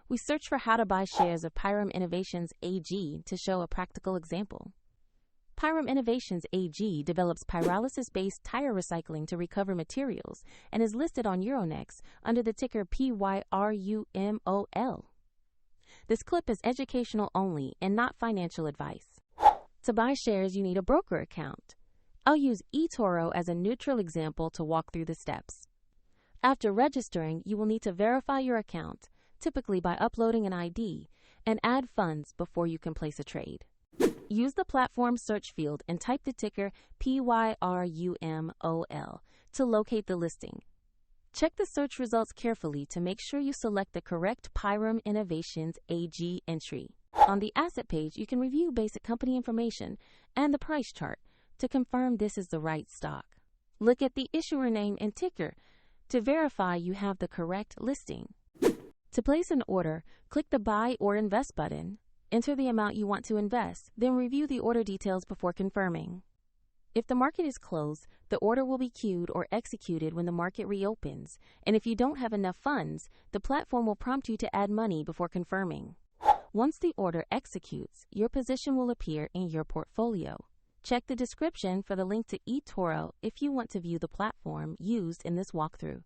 We search for how to buy shares of Pyrum Innovations AG to show a practical example. Pyrum Innovations AG develops pyrolysis-based tire recycling to recover materials and is listed on Euronext under the ticker PYRUM.OL. This clip is educational only and not financial advice. To buy shares, you need a broker account. I'll use eToro as a neutral example to walk through the steps. After registering, you will need to verify your account, typically by uploading an ID, and add funds before you can place a trade. Use the platform search field and type the ticker PYRUM.OL to locate the listing. Check the search results carefully to make sure you select the correct Pyrum Innovations AG entry. On the asset page, you can review basic company information and the price chart to confirm this is the right stock. Look at the issuer name and ticker to verify you have the correct listing. To place an order, click the Buy or Invest button. Enter the amount you want to invest, then review the order details before confirming. If the market is closed, the order will be queued or executed when the market reopens, and if you don't have enough funds, the platform will prompt you to add money before confirming. Once the order executes, your position will appear in your portfolio. Check the description for the link to eToro if you want to view the platform used in this walkthrough.